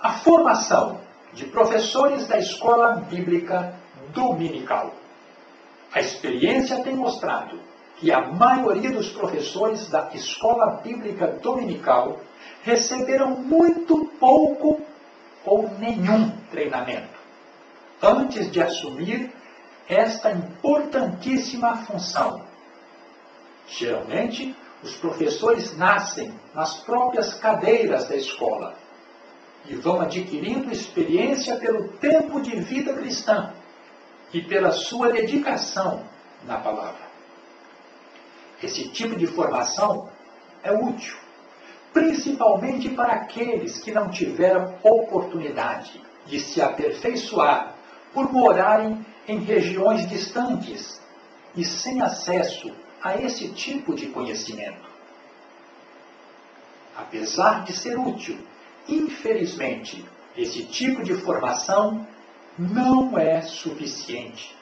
A formação de professores da escola bíblica dominical. A experiência tem mostrado que a maioria dos professores da escola bíblica dominical receberam muito pouco ou nenhum treinamento antes de assumir esta importantíssima função. Geralmente, os professores nascem nas próprias cadeiras da escola e vão adquirindo experiência pelo tempo de vida cristã e pela sua dedicação na palavra. Esse tipo de formação é útil, principalmente para aqueles que não tiveram oportunidade de se aperfeiçoar por morarem em regiões distantes e sem acesso a esse tipo de conhecimento. Apesar de ser útil, infelizmente, esse tipo de formação não é suficiente,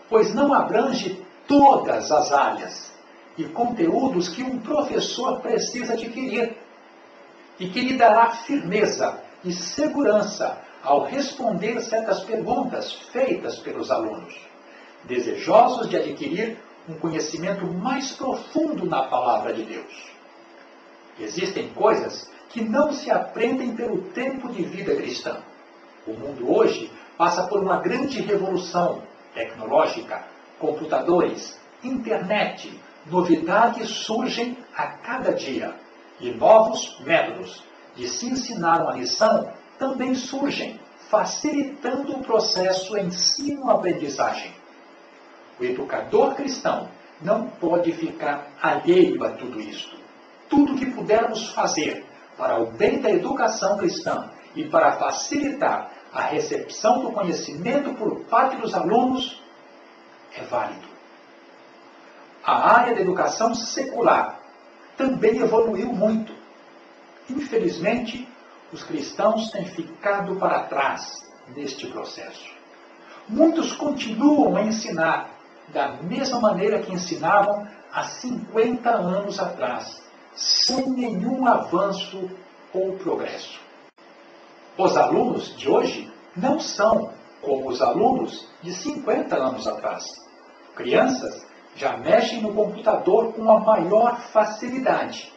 pois não abrange todas as áreas e conteúdos que um professor precisa adquirir e que lhe dará firmeza e segurança ao responder certas perguntas feitas pelos alunos, desejosos de adquirir um conhecimento mais profundo na palavra de Deus. Existem coisas que não se aprendem pelo tempo de vida cristã. O mundo hoje passa por uma grande revolução tecnológica, computadores, internet, novidades surgem a cada dia e novos métodos de se ensinar uma lição também surgem, facilitando o processo ensino-aprendizagem. O educador cristão não pode ficar alheio a tudo isto. Tudo que pudermos fazer para o bem da educação cristã e para facilitar a recepção do conhecimento por parte dos alunos é válido. A área da educação secular também evoluiu muito. Infelizmente, os cristãos têm ficado para trás neste processo. Muitos continuam a ensinar da mesma maneira que ensinavam há 50 anos atrás, sem nenhum avanço ou progresso. Os alunos de hoje não são como os alunos de 50 anos atrás. Crianças já mexem no computador com a maior facilidade,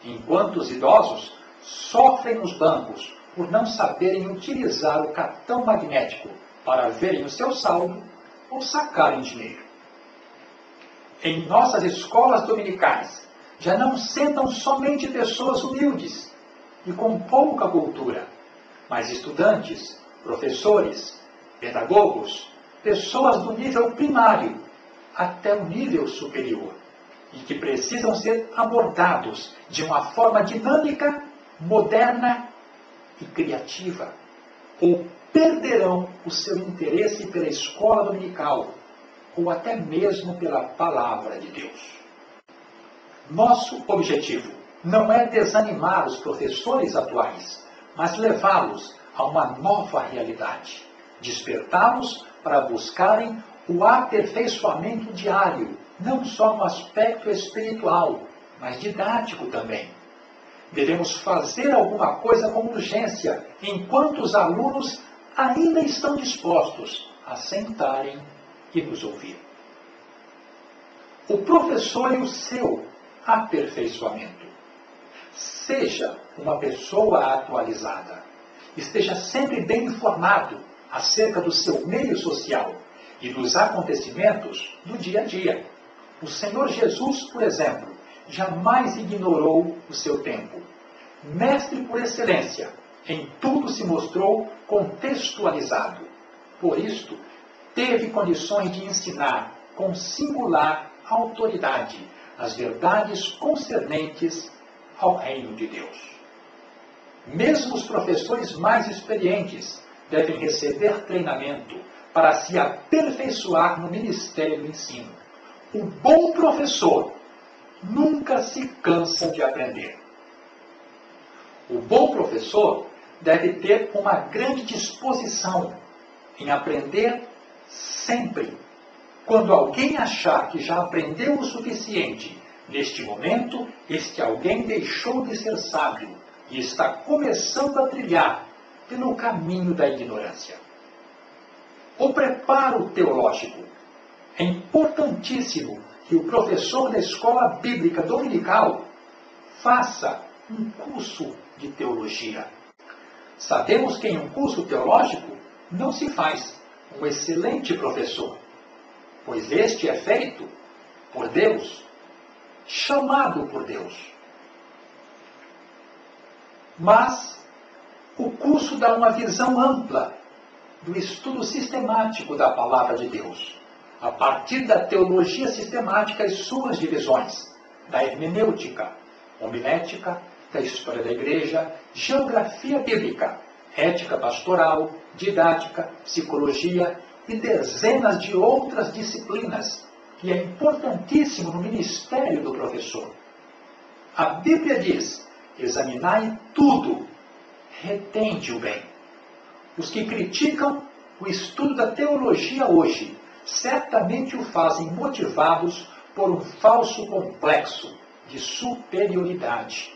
enquanto os idosos sofrem nos bancos por não saberem utilizar o cartão magnético para verem o seu saldo ou sacarem dinheiro. Em nossas escolas dominicais, já não sentam somente pessoas humildes e com pouca cultura, mas estudantes, professores, pedagogos, pessoas do nível primário até o nível superior e que precisam ser abordados de uma forma dinâmica, moderna e criativa, ou perderão o seu interesse pela escola dominical ou até mesmo pela palavra de Deus. Nosso objetivo não é desanimar os professores atuais, mas levá-los a uma nova realidade, despertá-los para buscarem o aperfeiçoamento diário, não só no aspecto espiritual, mas didático também. Devemos fazer alguma coisa com urgência, enquanto os alunos ainda estão dispostos a sentarem e nos ouvir. O professor e o seu aperfeiçoamento. Seja uma pessoa atualizada. Esteja sempre bem informado acerca do seu meio social e dos acontecimentos do dia a dia. O Senhor Jesus, por exemplo, jamais ignorou o seu tempo. Mestre por excelência, em tudo se mostrou contextualizado. Por isto, teve condições de ensinar com singular autoridade as verdades concernentes ao reino de Deus. Mesmo os professores mais experientes devem receber treinamento para se aperfeiçoar no ministério do ensino. O bom professor nunca se cansa de aprender. O bom professor deve ter uma grande disposição em aprender sempre. Quando alguém achar que já aprendeu o suficiente, neste momento, este alguém deixou de ser sábio e está começando a trilhar pelo caminho da ignorância. O preparo teológico. É importantíssimo que o professor da escola bíblica dominical faça um curso de teologia. Sabemos que em um curso teológico não se faz um excelente professor, pois este é feito por Deus, chamado por Deus. Mas o curso dá uma visão ampla do estudo sistemático da palavra de Deus, a partir da teologia sistemática e suas divisões, da hermenêutica, homilética, da história da igreja, geografia bíblica, ética pastoral, didática, psicologia e dezenas de outras disciplinas, que é importantíssimo no ministério do professor. A Bíblia diz: examinai tudo, retende o bem. Os que criticam o estudo da teologia hoje certamente o fazem motivados por um falso complexo de superioridade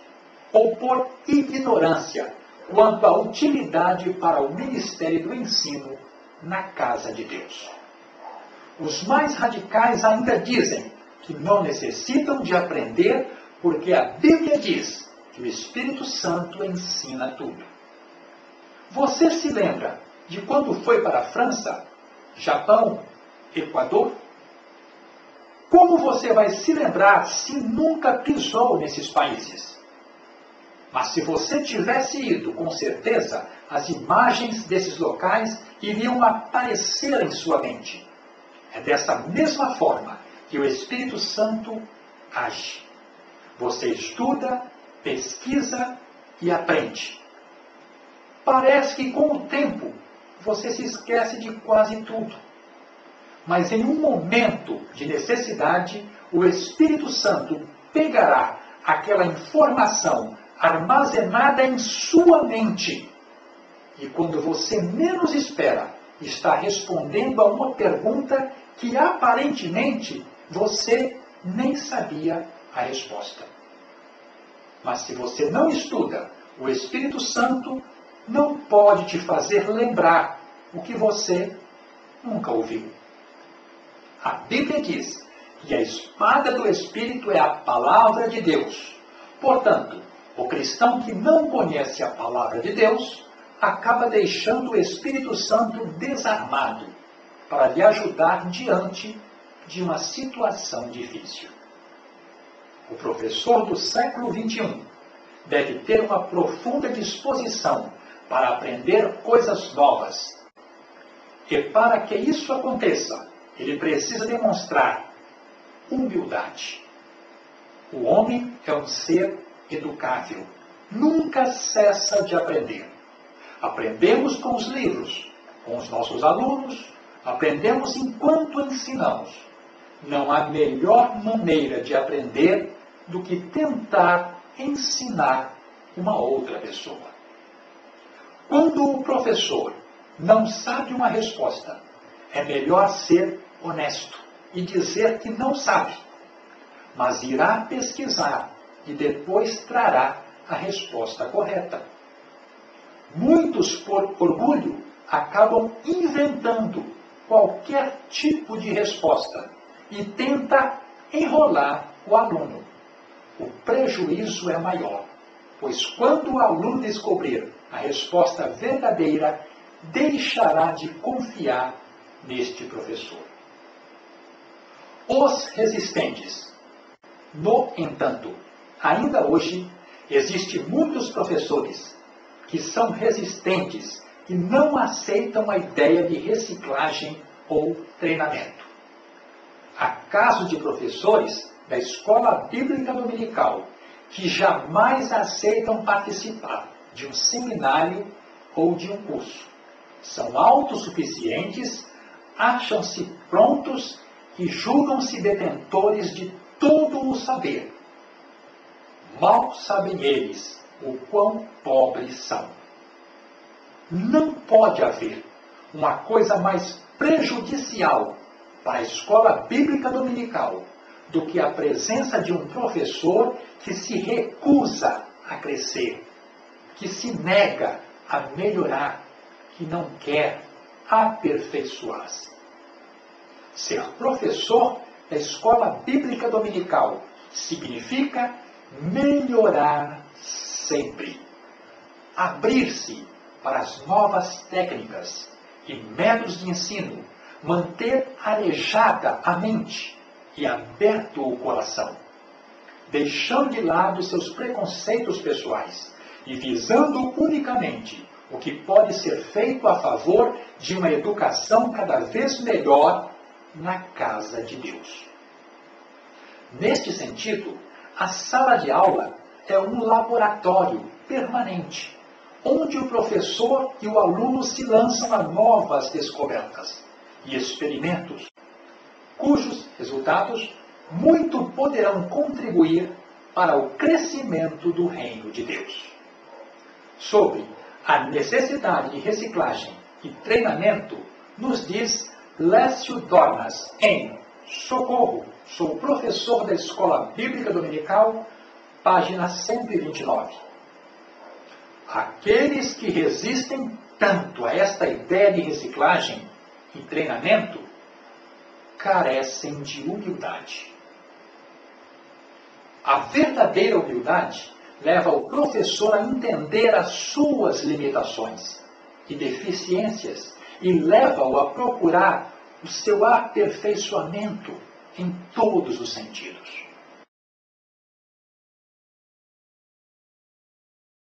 ou por ignorância quanto à utilidade para o ministério do ensino na casa de Deus. Os mais radicais ainda dizem que não necessitam de aprender porque a Bíblia diz que o Espírito Santo ensina tudo. Você se lembra de quando foi para a França, Japão, Equador? Como você vai se lembrar se nunca pisou nesses países? Mas se você tivesse ido, com certeza, as imagens desses locais iriam aparecer em sua mente. É dessa mesma forma que o Espírito Santo age. Você estuda, pesquisa e aprende. Parece que com o tempo você se esquece de quase tudo. Mas em um momento de necessidade, o Espírito Santo pegará aquela informação armazenada em sua mente. E quando você menos espera, está respondendo a uma pergunta que aparentemente você nem sabia a resposta. Mas se você não estuda, o Espírito Santo não pode te fazer lembrar o que você nunca ouviu. A Bíblia diz que a espada do Espírito é a palavra de Deus. Portanto, o cristão que não conhece a palavra de Deus acaba deixando o Espírito Santo desarmado para lhe ajudar diante de uma situação difícil. O professor do século XXI deve ter uma profunda disposição para aprender coisas novas. E para que isso aconteça, ele precisa demonstrar humildade. O homem é um ser educável. Nunca cessa de aprender. Aprendemos com os livros, com os nossos alunos, aprendemos enquanto ensinamos. Não há melhor maneira de aprender do que tentar ensinar uma outra pessoa. Quando o professor não sabe uma resposta, é melhor ser honesto e dizer que não sabe, mas irá pesquisar e depois trará a resposta correta. Muitos, por orgulho, acabam inventando qualquer tipo de resposta e tenta enrolar o aluno. O prejuízo é maior, pois quando o aluno descobrir a resposta verdadeira, deixará de confiar neste professor. Os resistentes. No entanto, ainda hoje, existem muitos professores que são resistentes e não aceitam a ideia de reciclagem ou treinamento. Há casos de professores da escola bíblica dominical que jamais aceitam participar de um seminário ou de um curso. São autossuficientes, acham-se prontos e julgam-se detentores de todo o saber. Mal sabem eles o quão pobres são. Não pode haver uma coisa mais prejudicial para a escola bíblica dominical do que a presença de um professor que se recusa a crescer, que se nega a melhorar, que não quer aperfeiçoar-se. Ser professor da escola bíblica dominical significa melhorar sempre. Abrir-se para as novas técnicas e métodos de ensino, manter arejada a mente e aberto o coração, deixando de lado seus preconceitos pessoais e visando unicamente o que pode ser feito a favor de uma educação cada vez melhor na casa de Deus. Neste sentido, a sala de aula é um laboratório permanente, onde o professor e o aluno se lançam a novas descobertas e experimentos, cujos resultados muito poderão contribuir para o crescimento do reino de Deus. Sobre a necessidade de reciclagem e treinamento, nos diz Lécio Dornas em Socorro, sou professor da Escola Bíblica Dominical, página 129. Aqueles que resistem tanto a esta ideia de reciclagem e treinamento carecem de humildade. A verdadeira humildade leva o professor a entender as suas limitações e deficiências e leva-o a procurar o seu aperfeiçoamento em todos os sentidos.